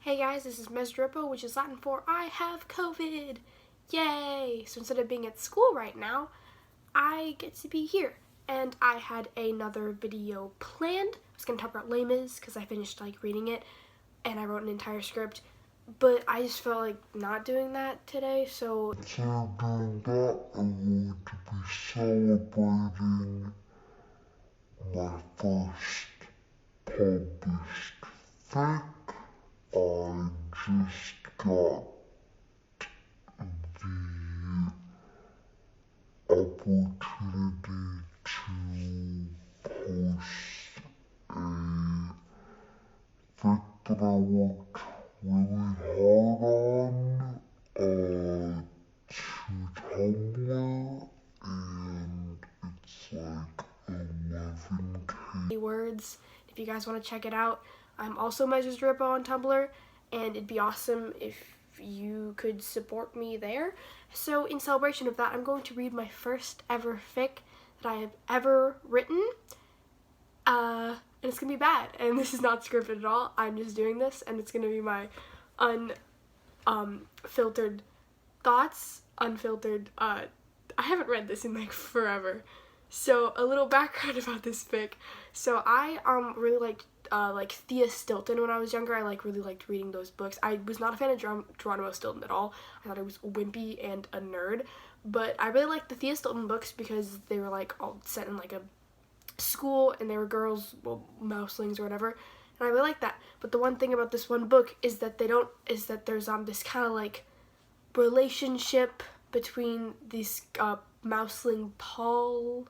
Hey guys, this is Measuresderepo, which is Latin for I have COVID. Yay! So instead of being at school right now, I get to be here. And I had another video planned. I was going to talk about Les Mis because I finished reading it and I wrote an entire script. But I just felt like not doing that today, so Instead of doing that, I'm going to be celebrating my first published fic. I just got the opportunity to post a fic that I worked really hard on to Tumblr, and it's like 11K words. If you guys want to check it out, I'm also Measuresderepo on Tumblr, and it'd be awesome if you could support me there. So in celebration of that, I'm going to read my first ever fic that I have ever written. And it's gonna be bad, and this is not scripted at all. I'm just doing this, and it's gonna be my filtered thoughts, unfiltered. I haven't read this in forever. So a little background about this fic. So I really liked Thea Stilton when I was younger. I really liked reading those books. I was not a fan of Geronimo Stilton at all. I thought he was wimpy and a nerd. But I really liked the Thea Stilton books because they were all set in a school, and they were girls, well, mouselings or whatever, and I really like that. But the one thing about this one book is that there's this kind of relationship between this mouseling Paulina.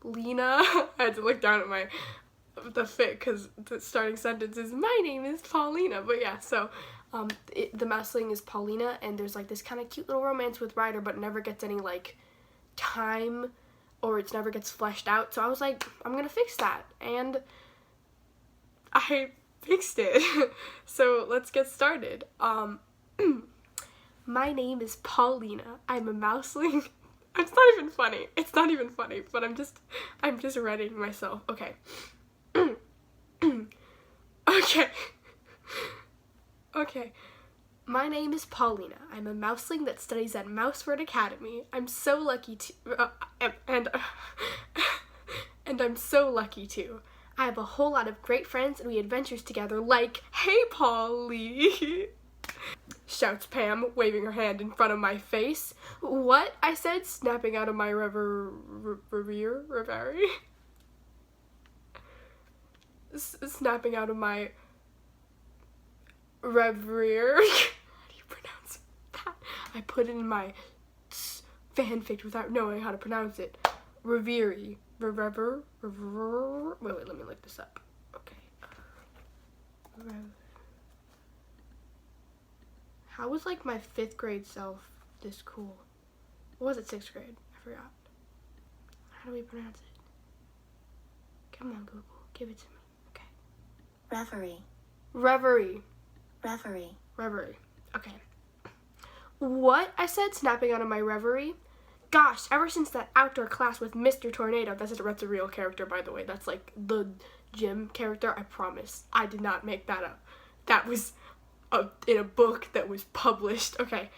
I had to look down at the fic because the starting sentence is my name is Paulina, but yeah, so the mouseling is Paulina, and there's this kind of cute little romance with Ryder, but it never gets any time, or it never gets fleshed out. So I was like, I'm gonna fix that, and I fixed it. So let's get started. My name is Paulina. I'm a mouseling. It's not even funny. It's not even funny, but I'm just readying myself. Okay. Okay. My name is Paulina. I'm a mouseling that studies at Mouseword Academy. I'm so lucky to, and I'm so lucky too. I have a whole lot of great friends, and we adventures together like, hey, Polly! Shouts Pam, waving her hand in front of my face. What? I said, snapping out of my reverie. Snapping out of my reverie. I put it in my fanfic without knowing how to pronounce it. Reverie. Wait, let me look this up. Okay. How was my 5th grade self this cool? Or was it 6th grade? I forgot. How do we pronounce it? Come on, Google. Give it to me. Okay. Reverie. Okay. What? I said, snapping out of my reverie. Gosh, ever since that outdoor class with Mr. Tornado, that's a real character, by the way. That's the gym character, I promise. I did not make that up. That was in a book that was published. Okay.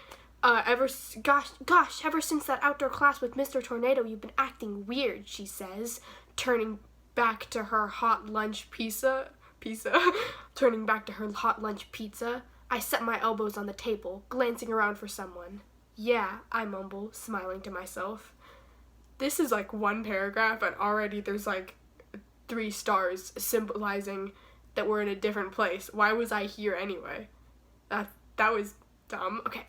Ever since that outdoor class with Mr. Tornado, you've been acting weird, she says, turning back to her hot lunch pizza. Turning back to her hot lunch pizza. I set my elbows on the table, glancing around for someone. Yeah, I mumble, smiling to myself. This is one paragraph, and already there's 3 stars symbolizing that we're in a different place. Why was I here anyway? That was dumb. Okay.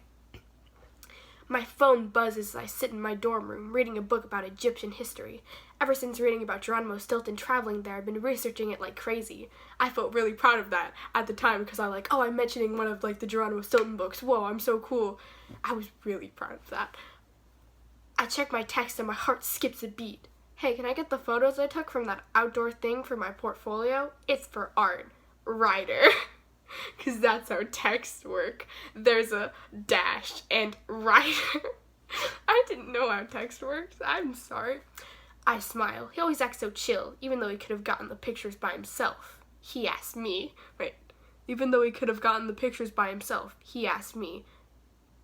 My phone buzzes as I sit in my dorm room, reading a book about Egyptian history. Ever since reading about Geronimo Stilton traveling there, I've been researching it like crazy. I felt really proud of that at the time because I'm mentioning one of the Geronimo Stilton books. Whoa, I'm so cool. I was really proud of that. I check my text and my heart skips a beat. Hey, can I get the photos I took from that outdoor thing for my portfolio? It's for art. Ryder. Because that's how texts work. There's a dash and Ryder. I didn't know how text works. I'm sorry. I smile. He always acts so chill, even though he could have gotten the pictures by himself. He asked me. Wait, Even though he could have gotten the pictures by himself, he asked me.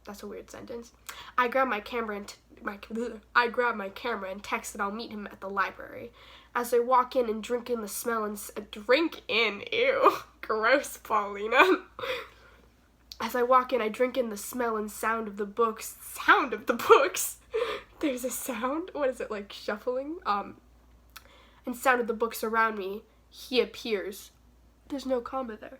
That's a weird sentence. I grabbed my camera and texted I'll meet him at the library. As I walk in and drink in the smell and ew, gross, Paulina. As I walk in, I drink in the smell and sound of the books. Sound of the books. There's a sound. What is it, like shuffling? And sound of the books around me. He appears. There's no comma there.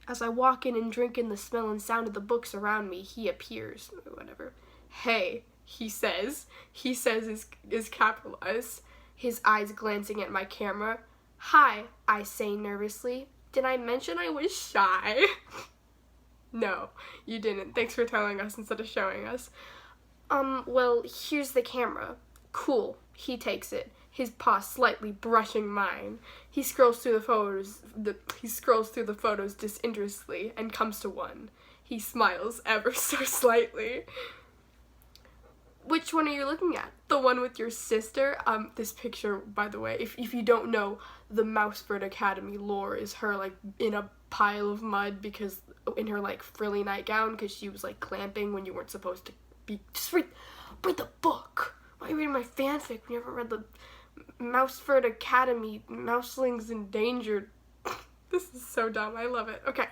As I walk in and drink in the smell and sound of the books around me, he appears. Whatever. Hey, he says. He says is capitalized. His eyes glancing at my camera. Hi, I say nervously. Did I mention I was shy? No, you didn't. Thanks for telling us instead of showing us. Well, here's the camera. Cool. He takes it, his paw slightly brushing mine. He scrolls through the photos disinterestedly and comes to one. He smiles ever so slightly. Which one are you looking at? The one with your sister? This picture, by the way, if you don't know, the Measuresderepo Academy lore is her, like, in a pile of mud because, in her, like, frilly nightgown because she was, like, clamping when you weren't supposed to be. Just read the book. Why are you reading my fanfic when you haven't read the Measuresderepo Academy, Mouselings Endangered? This is so dumb. I love it. Okay.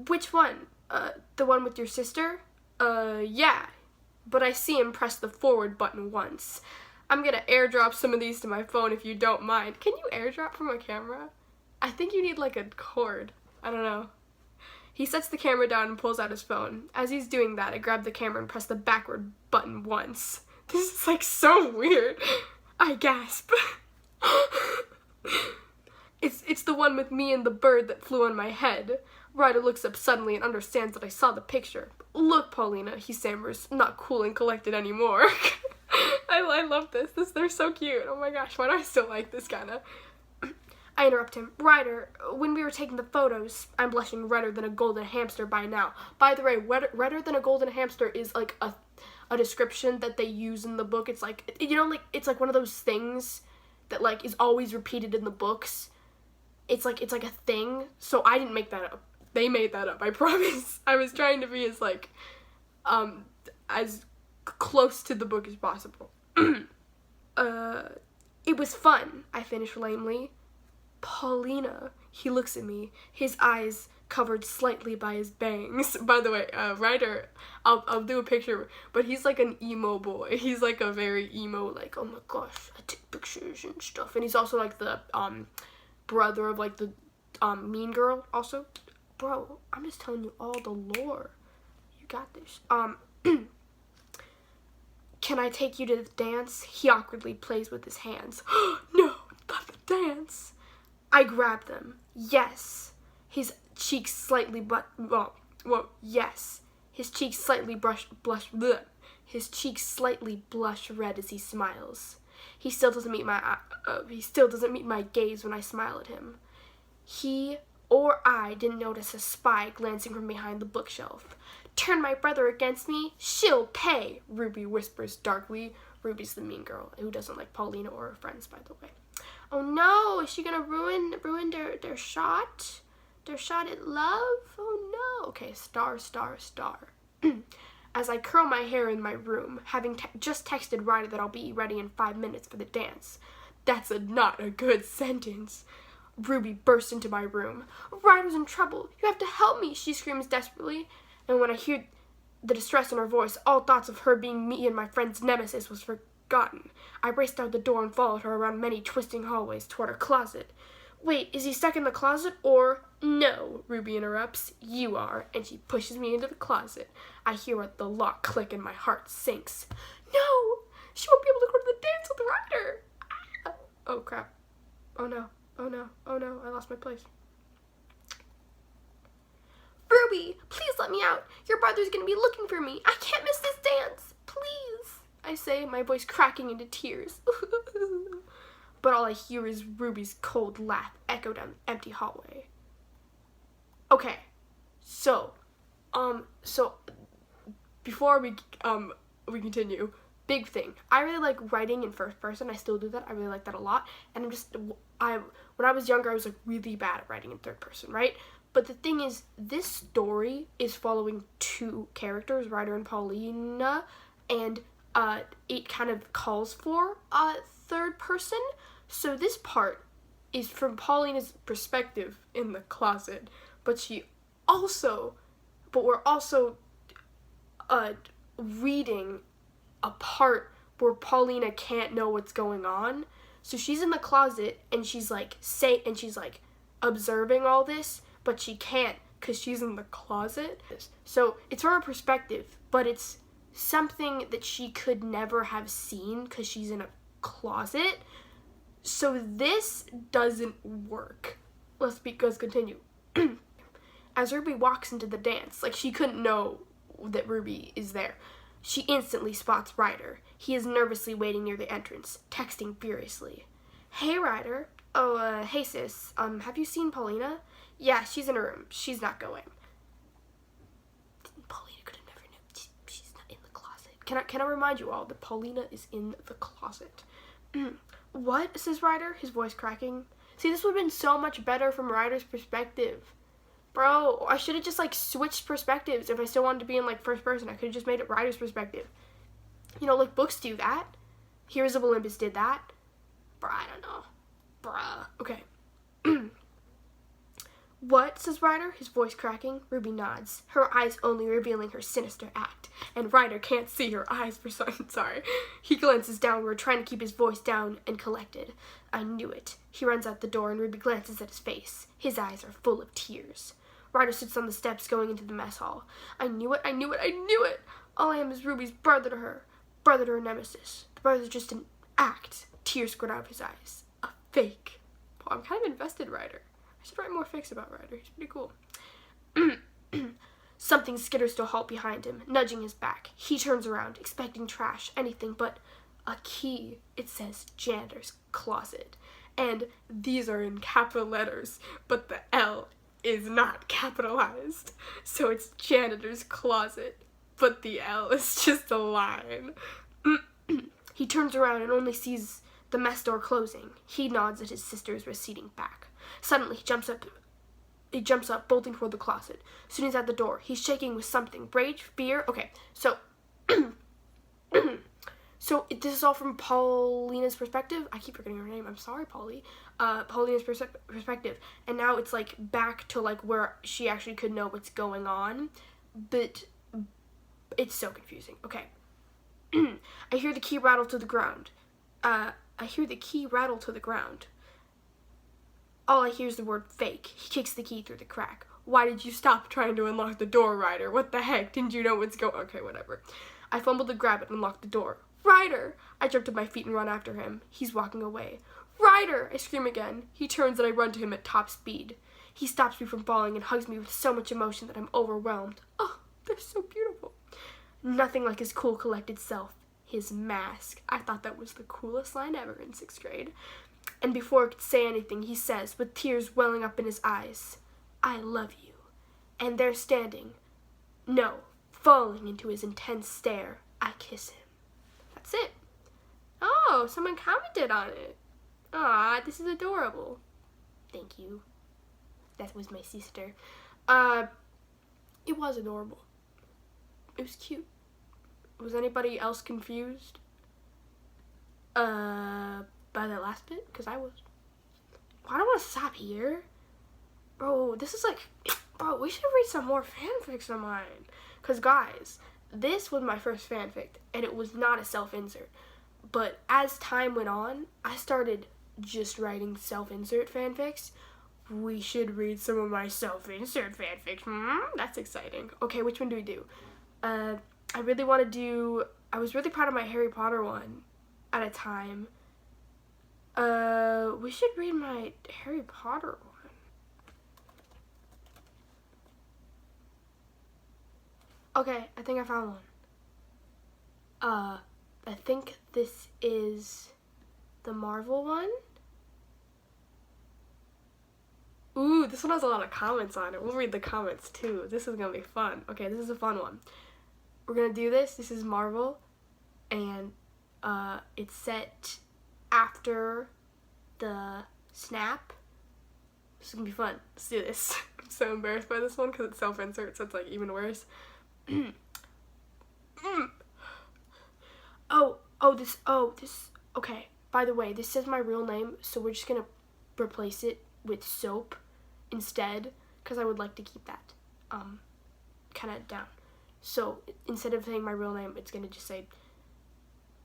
Which one? The one with your sister? Yeah. But I see him press the forward button once. I'm gonna airdrop some of these to my phone if you don't mind. Can you airdrop from a camera? I think you need, like, a cord. I don't know. He sets the camera down and pulls out his phone. As he's doing that, I grab the camera and press the backward button once. This is, like, so weird. I gasp. It's the one with me and the bird that flew on my head. Ryder looks up suddenly and understands that I saw the picture. Look, Paulina, he stammers, not cool and collected anymore. I love this. They're so cute. Oh my gosh, why do I still like this kind of... I interrupt him. Ryder, when we were taking the photos, I'm blushing redder than a golden hamster by now. By the way, redder than a golden hamster is, like, a description that they use in the book. It's like, you know, like, it's like one of those things that, like, is always repeated in the books. It's like a thing. So I didn't make that up. They made that up, I promise. I was trying to be as, like, as close to the book as possible. It was fun, I finished lamely. Paulina, he looks at me, his eyes covered slightly by his bangs. By the way, Ryder, I'll do a picture, but he's like an emo boy. He's like a very emo, like, oh my gosh, I take pictures and stuff. And he's also like the brother of, like, the mean girl also. Bro, I'm just telling you all the lore. You got this. Can I take you to the dance? He awkwardly plays with his hands. No, not the dance. I grab them. Yes. His cheeks slightly yes. His cheeks slightly His cheeks slightly blush red as he smiles. He still doesn't meet my gaze when I smile at him. He or I didn't notice a spy glancing from behind the bookshelf. Turn my brother against me, she'll pay, Ruby whispers darkly. Ruby's the mean girl who doesn't like Paulina or her friends, by the way. Oh no, is she gonna ruin their shot? Their shot at love? Oh no. Okay, star. As I curl my hair in my room, having just texted Ryder that I'll be ready in 5 minutes for the dance. That's not a good sentence. Ruby bursts into my room. Ryder's in trouble. You have to help me, she screams desperately. And when I hear the distress in her voice, all thoughts of her being me and my friend's nemesis was forgotten. I raced out the door and followed her around many twisting hallways toward her closet. Wait, is he stuck in the closet or... No, Ruby interrupts. You are. And she pushes me into the closet. I hear the lock click and my heart sinks. No! She won't be able to go to the dance with Ryder! Ah. Oh, crap. Oh, no. I lost my place. Ruby, please let me out. Your brother's gonna be looking for me. I can't miss this dance. Please, I say, my voice cracking into tears. But all I hear is Ruby's cold laugh echo down the empty hallway. Okay, so before we continue, big thing. I really like writing in first person. I still do that. I really like that a lot. And when I was younger, I was like really bad at writing in third person, right? But the thing is, this story is following two characters, Ryder and Paulina, and it kind of calls for a third person. So this part is from Paulina's perspective in the closet, but we're also reading a part where Paulina can't know what's going on. So she's in the closet and she's like observing all this, but she can't because she's in the closet. So it's from her perspective, but it's something that she could never have seen because she's in a closet. So this doesn't work. Let's continue. As Ruby walks into the dance, like she couldn't know that Ruby is there, she instantly spots Ryder. He is nervously waiting near the entrance, texting furiously. Hey Ryder. Oh, hey sis. Have you seen Paulina? Yeah, she's in her room. She's not going. Paulina could have never known. She's not in the closet. Can I remind you all that Paulina is in the closet? What? Says Ryder, his voice cracking. See, this would have been so much better from Ryder's perspective. Bro, I should have just like switched perspectives if I still wanted to be in like first person. I could have just made it Ryder's perspective. You know, like books do that. Heroes of Olympus did that. Bruh, I don't know. Bruh. Okay. What? Says Ryder, his voice cracking. Ruby nods, her eyes only revealing her sinister act, and Ryder can't see her eyes for some. Sorry. He glances downward, trying to keep his voice down and collected. I knew it. He runs out the door, and Ruby glances at his face. His eyes are full of tears. Ryder sits on the steps going into the mess hall. I knew it, I knew it, I knew it! All I am is Ruby's brother to her nemesis. The brother's just an act. Tears squirt out of his eyes. A fake. Oh, I'm kind of invested, Ryder. I should write more fics about Ryder. He's pretty cool. Something skitters to a halt behind him, nudging his back. He turns around, expecting trash, anything but a key. It says janitor's closet. And these are in capital letters, but the L is not capitalized. So it's janitor's closet, but the L is just a line. He turns around and only sees the mess door closing. He nods at his sister's receding back. Suddenly, he jumps up, bolting toward the closet. Soon he's at the door. He's shaking with something. Rage, fear. Okay, so this is all from Paulina's perspective. I keep forgetting her name. I'm sorry, Paulie. Paulina's perspective. And now it's like back to like where she actually could know what's going on. But it's so confusing. Okay. I hear the key rattle to the ground. All I hear is the word fake. He kicks the key through the crack. Why did you stop trying to unlock the door, Ryder? What the heck? Didn't you know what's going on? Okay, whatever. I fumble to grab it and unlock the door. Ryder! I jump to my feet and run after him. He's walking away. Ryder! I scream again. He turns and I run to him at top speed. He stops me from falling and hugs me with so much emotion that I'm overwhelmed. Oh, they're so beautiful. Nothing like his cool, collected self. His mask. I thought that was the coolest line ever in 6th grade. And before I could say anything, he says, with tears welling up in his eyes, I love you. And there standing, no, falling into his intense stare, I kiss him. That's it. Oh, someone commented on it. Aw, this is adorable. Thank you. That was my sister. It was adorable. It was cute. Was anybody else confused? By that last bit? Because I was. Well, I don't want to stop here. Bro, this is like... Bro, we should read some more fanfics of mine. Because, guys, this was my first fanfic, and it was not a self-insert. But as time went on, I started just writing self-insert fanfics. We should read some of my self-insert fanfics. That's exciting. Okay, which one do we do? I really want to do... I was really proud of my Harry Potter one at a time. We should read my Harry Potter one. Okay, I think I found one. I think this is the Marvel one. Ooh, this one has a lot of comments on it. We'll read the comments too. This is gonna be fun. Okay, this is a fun one. We're gonna do this. This is Marvel, and It's set after the snap. This is gonna be fun. Let's do this. I'm so embarrassed by this one because it's self-insert, so it's like even worse. This. Okay, by the way, this says my real name, so we're just gonna replace it with soap instead, because I would like to keep that kind of down. So instead of saying my real name, it's gonna just say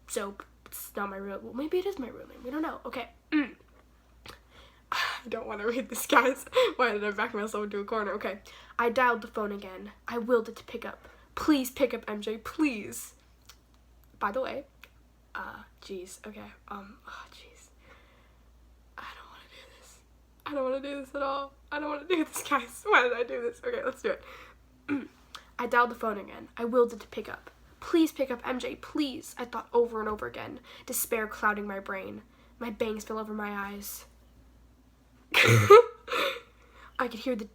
soap. It's not my real. Well, maybe it is my real name. We don't know. Okay. I don't want to read this, guys. Why did I back myself into a corner? Okay. I dialed the phone again. I willed it to pick up. Please pick up, MJ. Please. By the way, jeez. Okay. Jeez. I don't want to do this. I don't want to do this at all. I don't want to do this, guys. Why did I do this? Okay, let's do it. I dialed the phone again. I willed it to pick up. Please pick up, MJ, please. I thought over and over again, despair clouding my brain. My bangs fell over my eyes. I could hear the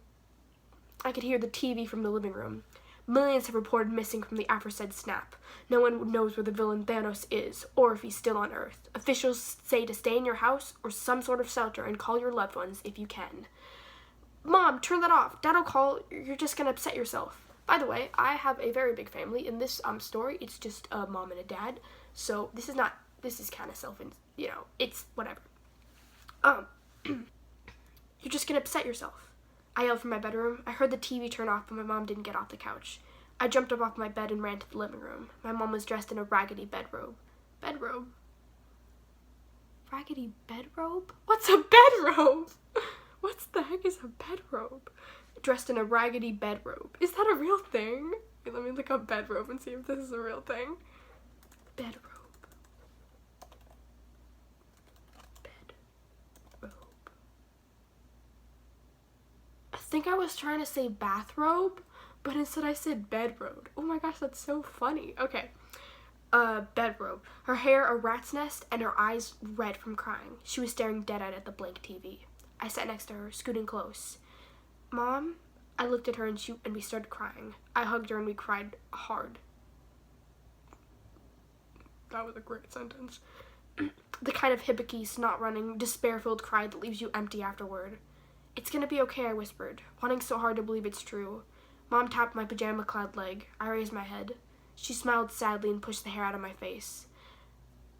TV from the living room. Millions have reported missing from the aforesaid snap. No one knows where the villain Thanos is, or if he's still on Earth. Officials say to stay in your house or some sort of shelter and call your loved ones if you can. Mom, turn that off. Dad'll call. You're just gonna upset yourself. By the way, I have a very big family. In this story, it's just a mom and a dad. So this is kind of it's whatever. You're just gonna upset yourself. I yelled from my bedroom. I heard the TV turn off, but my mom didn't get off the couch. I jumped up off my bed and ran to the living room. My mom was dressed in a raggedy bedrobe. Bedrobe? Raggedy bedrobe? What's a bedrobe? What the heck is a bedrobe? Dressed in a raggedy bedrobe. Is that a real thing? Wait, let me look up bedrobe and see if this is a real thing. Bedrobe. I think I was trying to say bathrobe, but instead I said bedrobe. Oh my gosh, that's so funny. Okay. Bedrobe. Her hair a rat's nest and her eyes red from crying. She was staring dead-eyed at the blank TV. I sat next to her, scooting close. Mom? I looked at her and we started crying. I hugged her and we cried hard. That was a great sentence. The kind of hibiki, snot-running, despair-filled cry that leaves you empty afterward. It's gonna be okay, I whispered, wanting so hard to believe it's true. Mom tapped my pajama-clad leg. I raised my head. She smiled sadly and pushed the hair out of my face.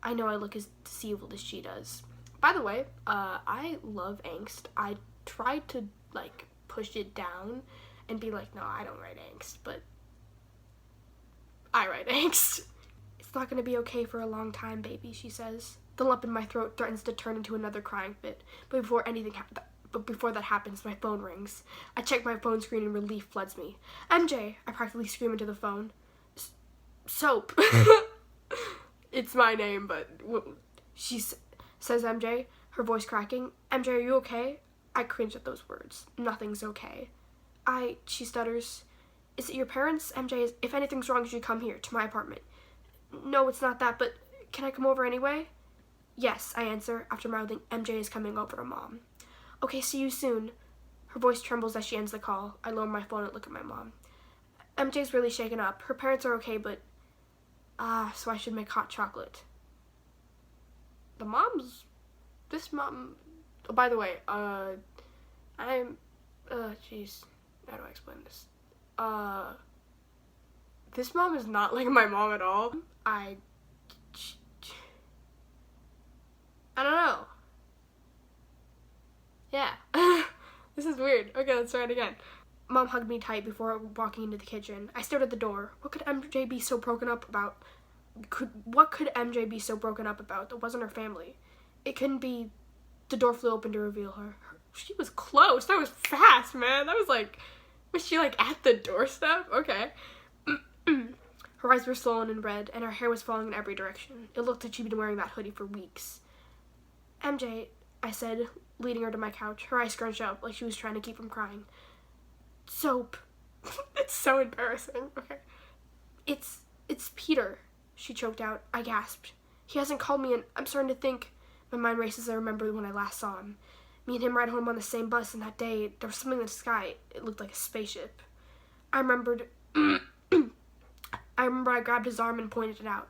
I know I look as deceived as she does. By the way, I love angst. I tried to, push it down and be like, no, I don't write angst, but I write angst. It's not gonna be okay for a long time, baby, she says. The lump in my throat threatens to turn into another crying fit, but before that happens, my phone rings. I check my phone screen and relief floods me. MJ, I practically scream into the phone. Soap. It's my name, but says MJ, her voice cracking. MJ, are you okay? I cringe at those words. Nothing's okay. She stutters. Is it your parents? MJ, if anything's wrong, you should come here, to my apartment. No, it's not that, but can I come over anyway? Yes, I answer, after mouthing, MJ is coming over to Mom. Okay, see you soon. Her voice trembles as she ends the call. I lower my phone and look at my mom. MJ's really shaken up. Her parents are okay, but... so I should make hot chocolate. This mom... Oh, by the way, jeez. How do I explain this? This mom is not like my mom at all. I don't know. Yeah. This is weird. Okay, let's try it again. Mom hugged me tight before walking into the kitchen. I stared at the door. What could MJ be so broken up about? What could MJ be so broken up about? That wasn't her family. It couldn't be... The door flew open to reveal her. She was close. That was fast, man. That was was she at the doorstep? Okay. Her eyes were swollen and red, and her hair was falling in every direction. It looked like she'd been wearing that hoodie for weeks. MJ, I said, leading her to my couch, her eyes scrunched up like she was trying to keep from crying. Soap. It's so embarrassing. Okay. It's Peter, she choked out. I gasped. He hasn't called me, and I'm starting to think... My mind races as I remember when I last saw him. Me and him ride home on the same bus, and that day, there was something in the sky. It looked like a spaceship. I remember I grabbed his arm and pointed it out.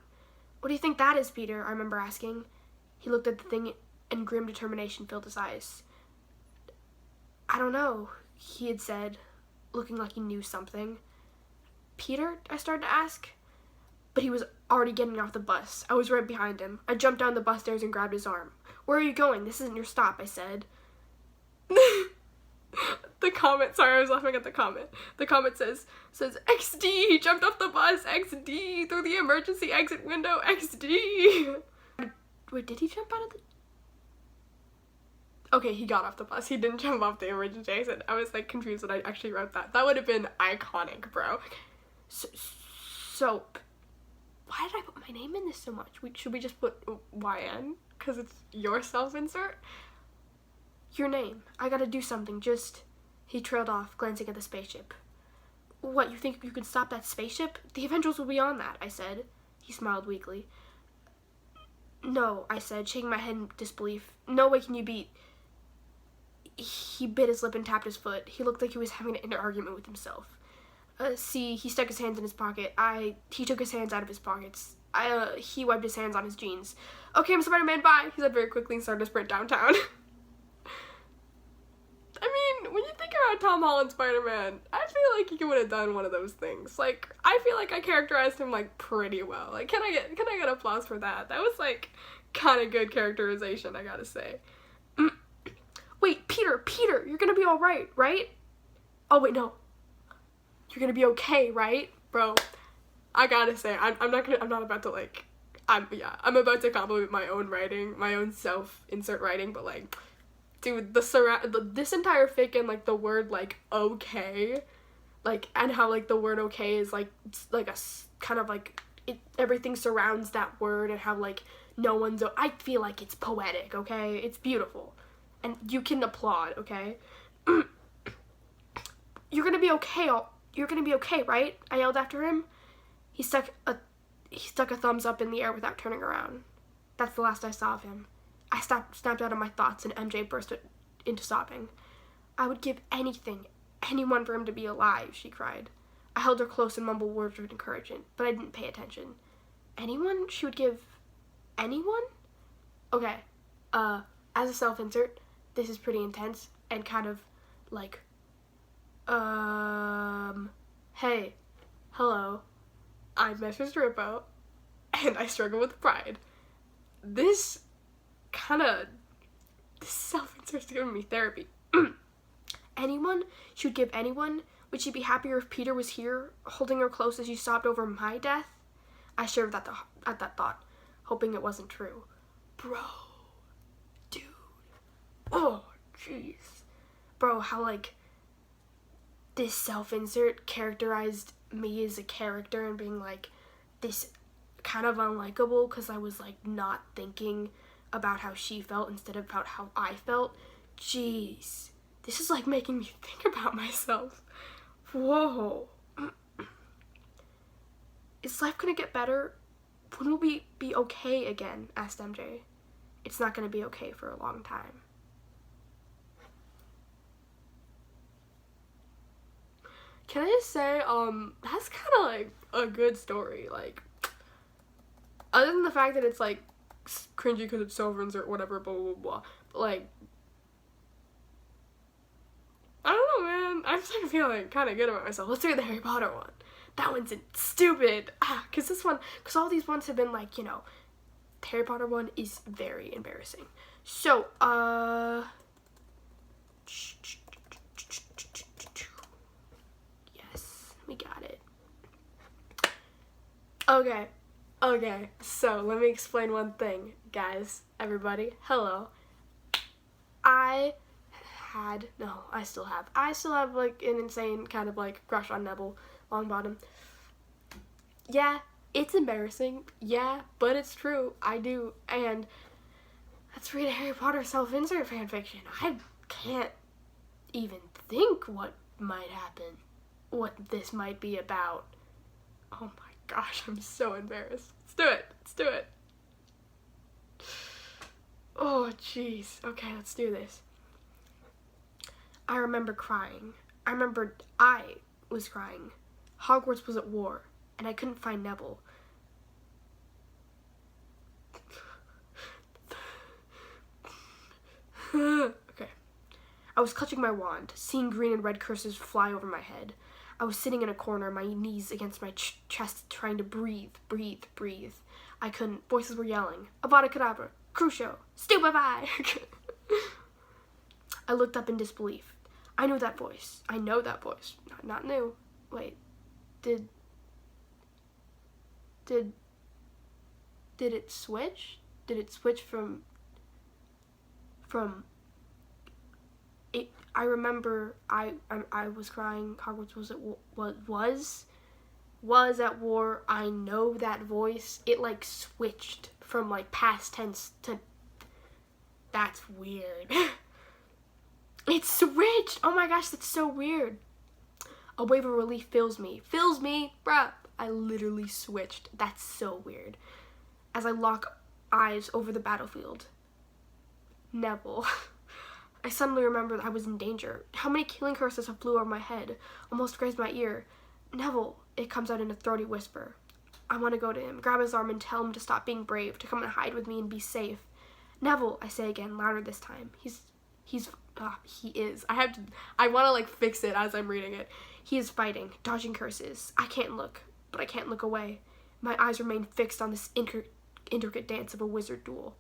What do you think that is, Peter? I remember asking. He looked at the thing and grim determination filled his eyes. I don't know, he had said, looking like he knew something. Peter? I started to ask. But he was already getting off the bus. I was right behind him. I jumped down the bus stairs and grabbed his arm. Where are you going? This isn't your stop, I said. The comment, sorry, I was laughing at the comment. The comment says XD, he jumped off the bus, XD, through the emergency exit window, XD. Wait, did he jump out of the... Okay, he got off the bus. He didn't jump off the emergency exit. I was like confused when I actually wrote that. That would have been iconic, bro. So, why did I put my name in this so much? Should we just put YN? Because it's your self-insert? Your name. I gotta do something, just... He trailed off, glancing at the spaceship. What, you think you can stop that spaceship? The Avengers will be on that, I said. He smiled weakly. No, I said, shaking my head in disbelief. No way can you beat... He bit his lip and tapped his foot. He looked like he was having an inner argument with himself. See, he stuck his hands in his pocket. He took his hands out of his pockets. He wiped his hands on his jeans. Okay, I'm Spider-Man, bye, he said very quickly and started to sprint downtown. I mean, when you think about Tom Holland's Spider-Man, I feel like he would have done one of those things. Like, I feel like I characterized him, like, pretty well. Like, can I get applause for that? That was, like, kind of good characterization, I gotta say. Wait, Peter, you're gonna be alright, right? Oh, wait, no. You're gonna be okay, right? Bro, I gotta say, I'm about to, like, I'm about to compliment my own writing, my own self-insert writing, but, like, dude, this entire fic and, like, the word, like, okay, like, and how, like, the word okay is, like a kind of, like, everything surrounds that word, and how, like, no one's, I feel like it's poetic, okay? It's beautiful. And you can applaud, okay? You're gonna be okay, right? I yelled after him. He stuck a thumbs up in the air without turning around. That's the last I saw of him. I snapped out of my thoughts, and MJ burst into sobbing. I would give anything, anyone for him to be alive, she cried. I held her close and mumbled words of encouragement, but I didn't pay attention. Anyone? She would give anyone? Okay, as a self-insert, this is pretty intense and kind of like, hey, hello, I'm Measuresderepo, and I struggle with pride. This self-insert's giving me therapy. Anyone? She would give anyone? Would she be happier if Peter was here, holding her close as she sobbed over my death? I shivered at that thought, hoping it wasn't true. Bro. Dude. Oh, jeez. Bro, how, like, this self-insert characterized me as a character and being, like, this kind of unlikable because I was, like, not thinking about how she felt instead of about how I felt. Jeez. This is, like, making me think about myself. Whoa. Is life gonna get better? When will we be okay again? Asked MJ. It's not gonna be okay for a long time. Can I just say, that's kind of, like, a good story. Like, other than the fact that it's, like, cringy because it's self-insert, whatever, blah, blah, blah. But, like, I don't know, man. I'm starting to feel, like, kind of good about myself. Let's do the Harry Potter one. That one's stupid. Because all these ones have been, like, you know, the Harry Potter one is very embarrassing. So, yes, we got it. Okay, so let me explain one thing, guys, everybody. Hello. I still have, like, an insane kind of, like, crush on Neville Longbottom. Yeah, it's embarrassing. Yeah, but it's true. I do. And let's read a Harry Potter self-insert fanfiction. I can't even think what might happen. What this might be about. Oh my gosh, I'm so embarrassed. Let's do it. Oh, jeez. Okay, let's do this. I remember crying. I remembered I was crying. Hogwarts was at war, and I couldn't find Neville. Okay. I was clutching my wand, seeing green and red cursors fly over my head. I was sitting in a corner, my knees against my chest, trying to breathe. I couldn't. Voices were yelling. Avada Kedavra. Crucio. Stupefy. I looked up in disbelief. I knew that voice. I know that voice. Not new. Wait. Did it switch? Did it switch from it? I remember I was crying. Hogwarts was at war. I know that voice. It like switched from like past tense to. That's weird. It switched. Oh my gosh, that's so weird. A wave of relief fills me, bruh. I literally switched. That's so weird. As I lock eyes over the battlefield. Neville. I suddenly remembered I was in danger. How many killing curses have flew over my head, almost grazed my ear. Neville, it comes out in a throaty whisper. I want to go to him, grab his arm and tell him to stop being brave, to come and hide with me and be safe. Neville, I say again, louder this time. He is. I want to like fix it as I'm reading it. He is fighting, dodging curses. I can't look, but I can't look away. My eyes remain fixed on this intricate dance of a wizard duel.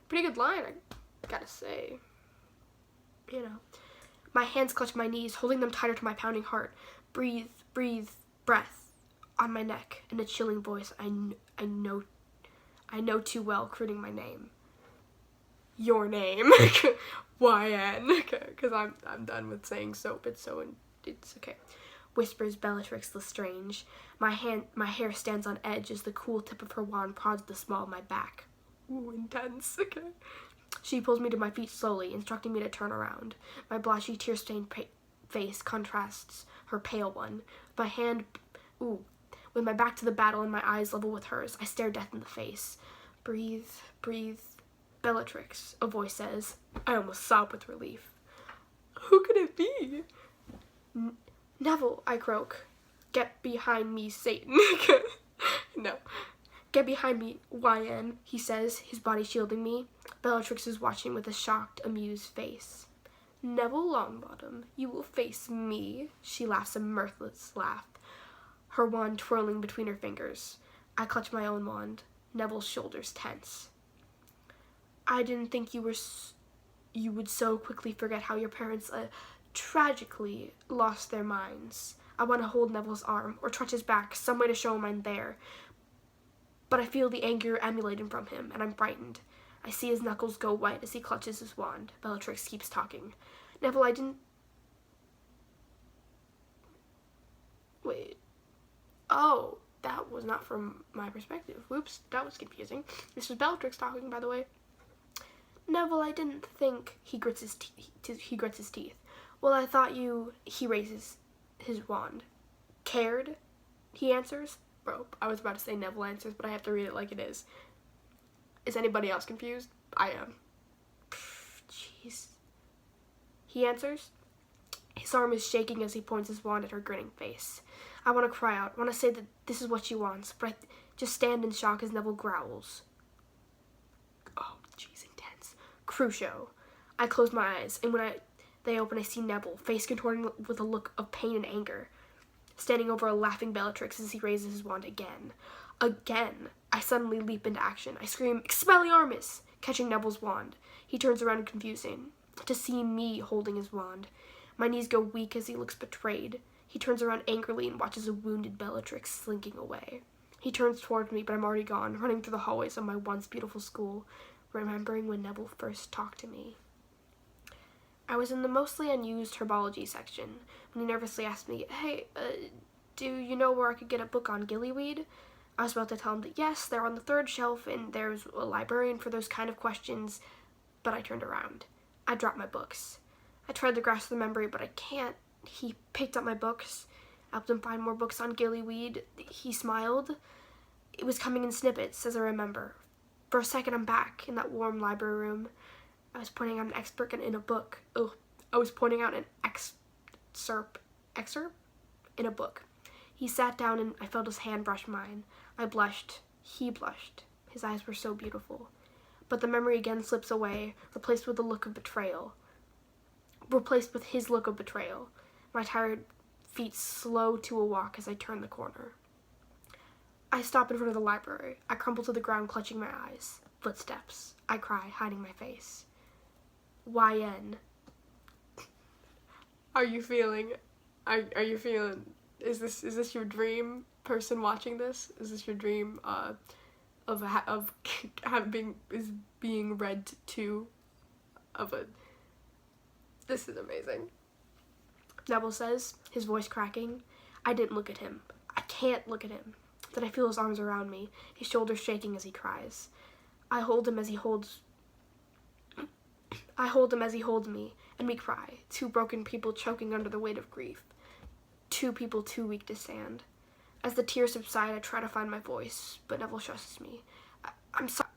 Pretty good line, I gotta say. You know. My hands clutch my knees, holding them tighter to my pounding heart. Breathe, breath on my neck, and a chilling voice I know too well, crooning my name. Your name. YN. Because I'm done with saying soap. It's okay. Whispers Bellatrix Lestrange. My hair stands on edge as the cool tip of her wand prods the small of my back. Ooh, intense. Okay. She pulls me to my feet slowly, instructing me to turn around. My blotchy, tear-stained face contrasts her pale one. With my back to the battle and my eyes level with hers, I stare death in the face. Breathe. Bellatrix, a voice says. I almost sob with relief. Who could it be? Neville, I croak. Get behind me, Satan. No. Get behind me, YN, he says, his body shielding me. Bellatrix is watching with a shocked, amused face. Neville Longbottom, you will face me. She laughs a mirthless laugh, her wand twirling between her fingers. I clutch my own wand. Neville's shoulders tense. I didn't think you would so quickly forget how your parents tragically lost their minds. I want to hold Neville's arm or touch his back, some way to show him I'm there. But I feel the anger emanating from him, and I'm frightened. I see his knuckles go white as he clutches his wand. Bellatrix keeps talking. Neville, I didn't... Wait. Oh, that was not from my perspective. Whoops, that was confusing. This was Bellatrix talking, by the way. Neville, I didn't think... He grits his teeth. Well, I thought you... He raises his wand. Cared? He answers. Bro, I was about to say Neville answers, but I have to read it like it is. Is anybody else confused? I am. Jeez. He answers. His arm is shaking as he points his wand at her grinning face. I want to cry out. I want to say that this is what she wants, but I just stand in shock as Neville growls. Oh, jeez, intense. Crucio. I close my eyes, and when they open, I see Neville, face contorting with a look of pain and anger, standing over a laughing Bellatrix as he raises his wand again. Again. I suddenly leap into action. I scream, Expelliarmus! Catching Neville's wand. He turns around in confusion to see me holding his wand. My knees go weak as he looks betrayed. He turns around angrily and watches a wounded Bellatrix slinking away. He turns towards me, but I'm already gone, running through the hallways of my once beautiful school, remembering when Neville first talked to me. I was in the mostly unused herbology section when he nervously asked me, Hey, do you know where I could get a book on gillyweed? I was about to tell him that yes, they're on the third shelf and there's a librarian for those kind of questions, but I turned around. I dropped my books. I tried to grasp the memory, but I can't. He picked up my books, helped him find more books on gillyweed. He smiled. It was coming in snippets, as I remember. For a second, I'm back in that warm library room. I was pointing out an excerpt in a book. I was pointing out an excerpt in a book. He sat down and I felt his hand brush mine. I blushed. He blushed. His eyes were so beautiful. But the memory again slips away, replaced with his look of betrayal. My tired feet slow to a walk as I turn the corner. I stop in front of the library. I crumple to the ground, clutching my eyes. Footsteps. I cry, hiding my face. YN. Are you feeling? Is this your dream? Person watching this, is this your dream? Of being read to, of a. This is amazing. Neville says, his voice cracking. I didn't look at him. I can't look at him. Then I feel his arms around me, his shoulders shaking as he cries. I hold him as he holds me, and we cry. Two broken people choking under the weight of grief. Two people too weak to stand. As the tears subside, I try to find my voice, but Neville stresses me. I'm sorry.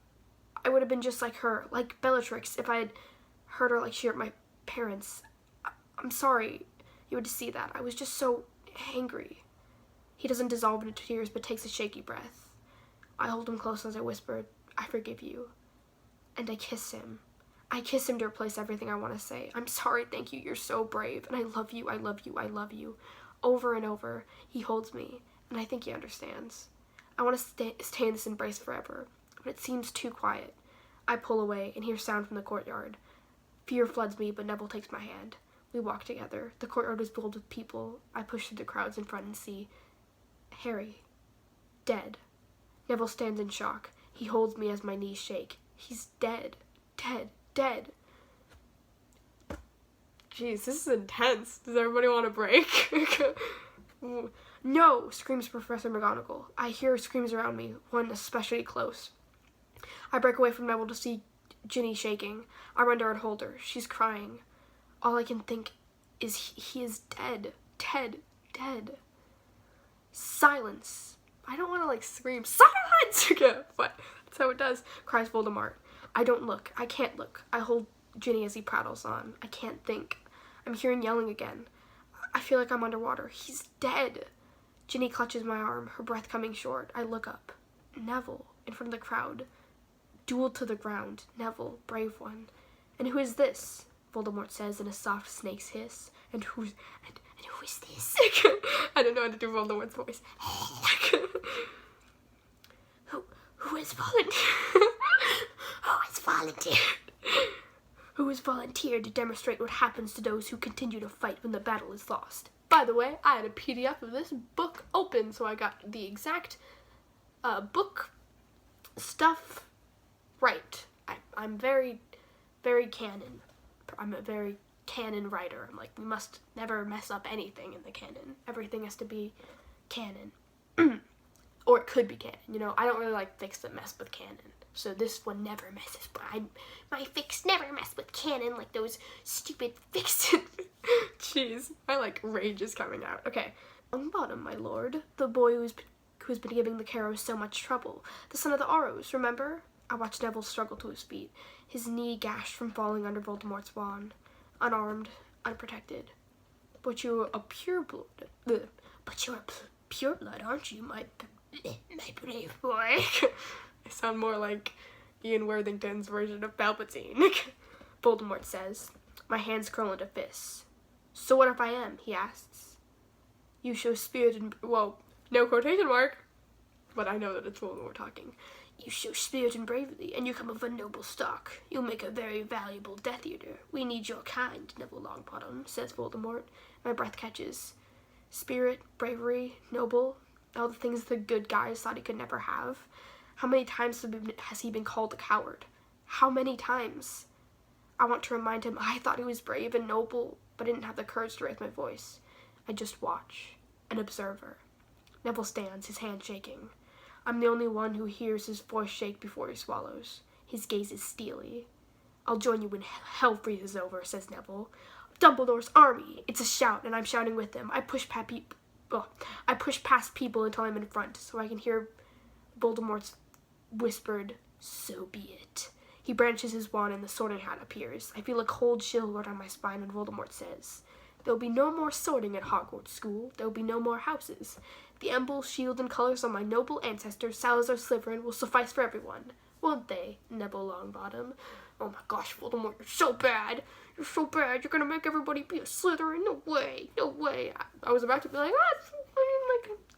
I would have been just like her, like Bellatrix, if I had heard her like she hurt my parents. I'm sorry you had to see that. I was just so angry. He doesn't dissolve into tears, but takes a shaky breath. I hold him close as I whisper, I forgive you. And I kiss him. I kiss him to replace everything I want to say. I'm sorry, thank you, you're so brave. And I love you, I love you, I love you. Over and over, he holds me, and I think he understands. I want to stay in this embrace forever, but it seems too quiet. I pull away and hear sound from the courtyard. Fear floods me, but Neville takes my hand. We walk together. The courtyard is filled with people. I push through the crowds in front and see Harry. Dead. Neville stands in shock. He holds me as my knees shake. He's dead. Dead. Dead. Jeez, this is intense. Does everybody want a break? No, screams Professor McGonagall. I hear screams around me, one especially close. I break away from Neville to see Ginny shaking. I run to her and hold her. She's crying. All I can think is he is dead. Dead. Dead. Silence. I don't want to scream. Silence! But that's how it does, cries Voldemort. I don't look. I can't look. I hold Ginny as he prattles on. I can't think. I'm hearing yelling again. I feel like I'm underwater. He's dead. Ginny clutches my arm, her breath coming short. I look up. Neville, in front of the crowd. Dueled to the ground. Neville, brave one. And who is this? Voldemort says in a soft snake's hiss. And who is this? I don't know how to do Voldemort's voice. Who has volunteered? Who has volunteered to demonstrate what happens to those who continue to fight when the battle is lost? By the way, I had a PDF of this book open, so I got the exact book stuff right. I'm very, very canon. I'm a very canon writer. I'm we must never mess up anything in the canon. Everything has to be canon. Or it could be canon. I don't really like fics that mess with canon. So this one never messes. My fics never mess with canon like those stupid fics. Jeez, my rage is coming out. Okay. Longbottom, my lord. The boy who's been giving the Carrows so much trouble. The son of the Arrows, remember? I watched Neville struggle to his feet, his knee gashed from falling under Voldemort's wand. Unarmed, unprotected. But you're a pureblood. But you're a pureblood, aren't you, my brave boy? I sound more like Ian Worthington's version of Palpatine. Voldemort says. My hands curl into fists. So what if I am? He asks. You show spirit and... Well, no quotation mark. But I know that it's Voldemort talking. You show spirit and bravery, and you come of a noble stock. You'll make a very valuable Death Eater. We need your kind, Neville Longbottom, says Voldemort. My breath catches. Spirit, bravery, noble, all the things the good guys thought he could never have. How many times has he been called a coward? How many times? I want to remind him I thought he was brave and noble, but I didn't have the courage to raise my voice. I just watch. An observer. Neville stands, his hand shaking. I'm the only one who hears his voice shake before he swallows. His gaze is steely. I'll join you when hell freezes over, says Neville. Dumbledore's army! It's a shout, and I'm shouting with them. I push past people until I'm in front, so I can hear Voldemort's whispered, so be it. He branches his wand and the sorting hat appears. I feel a cold chill go down my spine when Voldemort says, there'll be no more sorting at Hogwarts School. There'll be no more houses. The emblem, shield, and colors on my noble ancestor, Salazar Slytherin, will suffice for everyone. won't they, Neville Longbottom? Oh my gosh, Voldemort, you're so bad. You're so bad. You're gonna make everybody be a Slytherin. No way. No way. I was about to be like,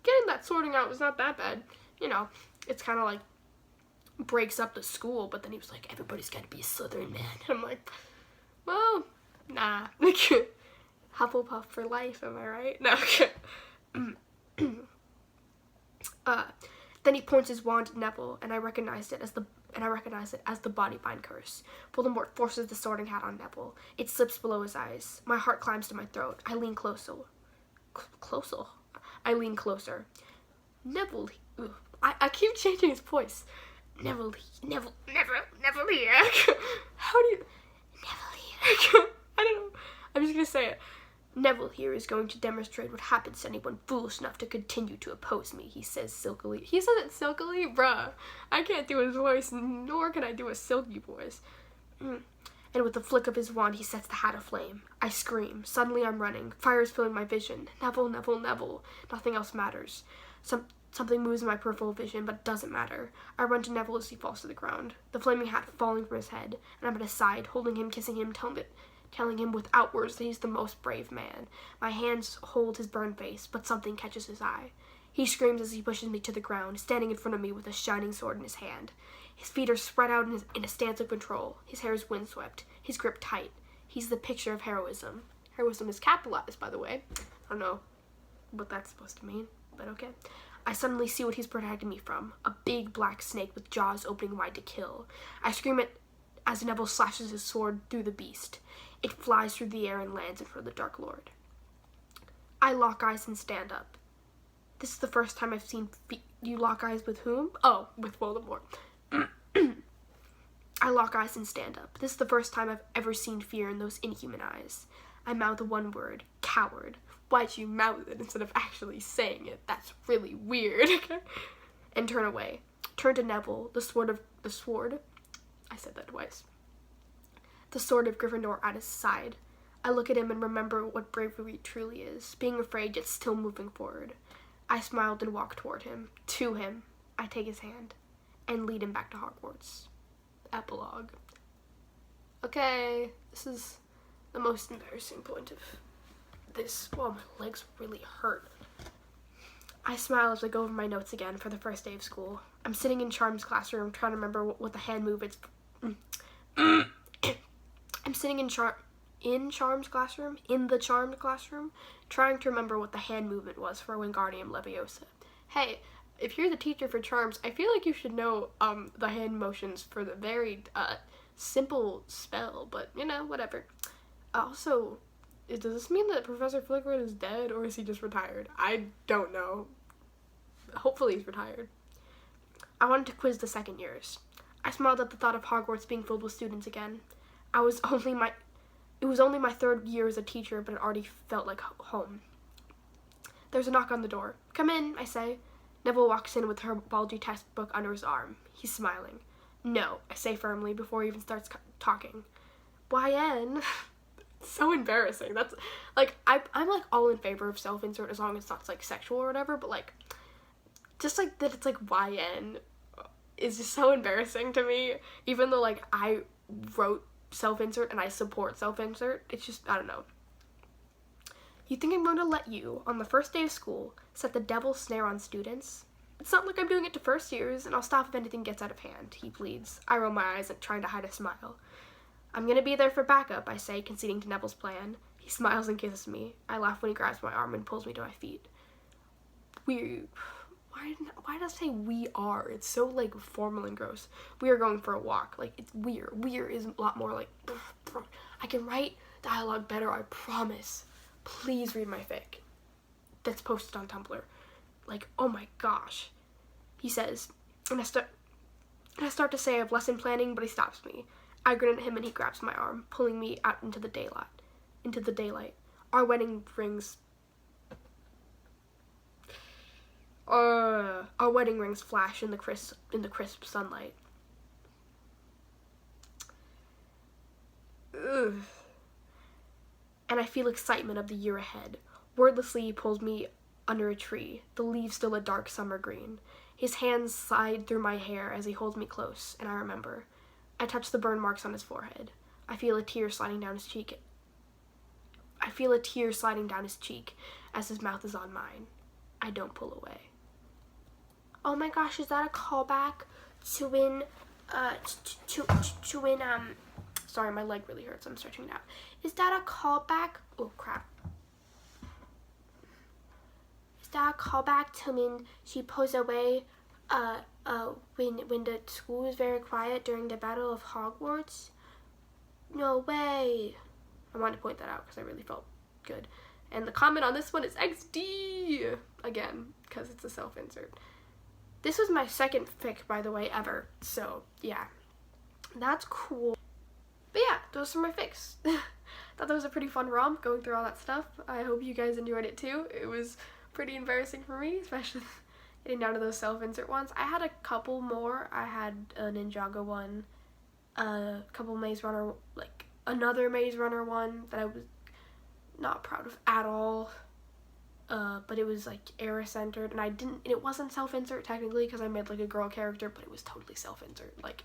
getting that sorting out was not that bad. You know, it's kind of like breaks up the school, but then he was like, everybody's gotta be a Slytherin, man. And I'm like, well, nah. Hufflepuff for life, am I right? No. Then he points his wand at Neville, and I recognized it as the body bind curse. Voldemort forces the sorting hat on Neville. It slips below his eyes. My heart climbs to my throat. I lean closer. I lean closer. Neville. I keep changing his voice. Neville here. How do you? Neville here. I don't know. I'm just gonna say it. Neville here is going to demonstrate what happens to anyone foolish enough to continue to oppose me, he says silkily. He says it silkily? Bruh. I can't do his voice, nor can I do a silky voice. And with a flick of his wand, he sets the hat aflame. I scream. Suddenly I'm running. Fire is filling my vision. Neville, Neville, Neville. Nothing else matters. Something moves in my peripheral vision, but it doesn't matter. I run to Neville as he falls to the ground, the flaming hat falling from his head, and I'm at his side, holding him, kissing him, telling him without words that he's the most brave man. My hands hold his burned face, but something catches his eye. He screams as he pushes me to the ground, standing in front of me with a shining sword in his hand. His feet are spread out in a stance of control. His hair is windswept, his grip tight. He's the picture of heroism. Heroism is capitalized, by the way. I don't know what that's supposed to mean, but okay. I suddenly see what he's protecting me from, a big black snake with jaws opening wide to kill. I scream it as Neville slashes his sword through the beast. It flies through the air and lands in front of the Dark Lord. I lock eyes and stand up. This is the first time I've seen you lock eyes with whom? Oh, with Voldemort. I lock eyes and stand up. This is the first time I've ever seen fear in those inhuman eyes. I mouth one word, coward. Why'd you mouth it instead of actually saying it? That's really weird. And turn away. Turn to Neville, the sword. I said that twice. The sword of Gryffindor at his side. I look at him and remember what bravery truly is, being afraid yet still moving forward. I smiled and walked toward him. To him. I take his hand and lead him back to Hogwarts. Epilogue. Okay, this is the most embarrassing point of this. Well, my legs really hurt. I smile as I go over my notes again for the first day of school. I'm sitting in Charm's classroom trying to remember what the hand movements. I'm sitting in the Charm's classroom, trying to remember what the hand movement was for Wingardium Leviosa. Hey, if you're the teacher for Charms, I feel like you should know the hand motions for the very simple spell, but you know, whatever. Also, does this mean that Professor Flitwick is dead, or is he just retired? I don't know. Hopefully he's retired. I wanted to quiz the second years. I smiled at the thought of Hogwarts being filled with students again. It was only my third year as a teacher, but it already felt like home. There's a knock on the door. Come in, I say. Neville walks in with her bulgy textbook under his arm. He's smiling. No, I say firmly before he even starts talking. YN? So embarrassing. That's like I'm like all in favor of self-insert as long as it's not like sexual or whatever, but like just like that it's like YN is just so embarrassing to me. Even though like I wrote self-insert and I support self-insert, it's just, I don't know. You think I'm going to let you, on the first day of school, set the devil's snare on students? It's not like I'm doing it to first years, and I'll stop if anything gets out of hand, he pleads. I roll my eyes and trying to hide a smile. I'm gonna be there for backup, I say, conceding to Neville's plan. He smiles and kisses me. I laugh when he grabs my arm and pulls me to my feet. Why does it say we are? It's so like formal and gross. We are going for a walk. Like, it's weird. Weird is a lot more like, I can write dialogue better, I promise. Please read my fic. That's posted on Tumblr. Like, oh my gosh. He says, and I start to say I have lesson planning, but he stops me. I grin at him and he grabs my arm, pulling me out into the daylight. Our wedding rings flash in the crisp sunlight. Ugh. And I feel excitement of the year ahead. Wordlessly, he pulls me under a tree, the leaves still a dark summer green. His hands slide through my hair as he holds me close, and I remember. I touch the burn marks on his forehead. I feel a tear sliding down his cheek. As his mouth is on mine. I don't pull away. Oh my gosh, is that a callback to when, sorry, my leg really hurts, I'm stretching it out. Is that a callback? Oh crap. Is that a callback to when she pulls away, when the school was very quiet during the Battle of Hogwarts? No way. I wanted to point that out because I really felt good. And the comment on this one is XD again, because it's a self-insert. This was my second fic, by the way, ever. So yeah, that's cool. But yeah, those are my fics. Thought that was a pretty fun romp going through all that stuff. I hope you guys enjoyed it too. It was pretty embarrassing for me, especially getting down to those self-insert ones. I had a couple more. I had a Ninjago one, a couple Maze Runner, like another Maze Runner one that I was not proud of at all. But it was like era-centered, and it wasn't self-insert technically because I made like a girl character, but it was totally self-insert. Like,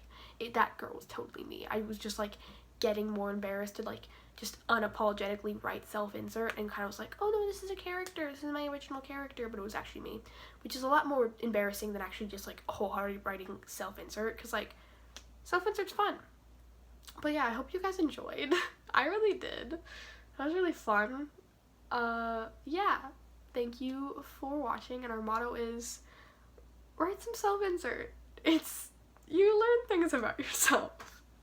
that girl was totally me. I was just like getting more embarrassed to like just unapologetically write self-insert and kind of was like, oh no, this is a character, this is my original character, but it was actually me, which is a lot more embarrassing than actually just like wholeheartedly writing self-insert, because like self-insert's fun. But yeah, I hope you guys enjoyed. I really did. That was really fun. Yeah, thank you for watching, and our motto is write some self-insert. You learn things about yourself.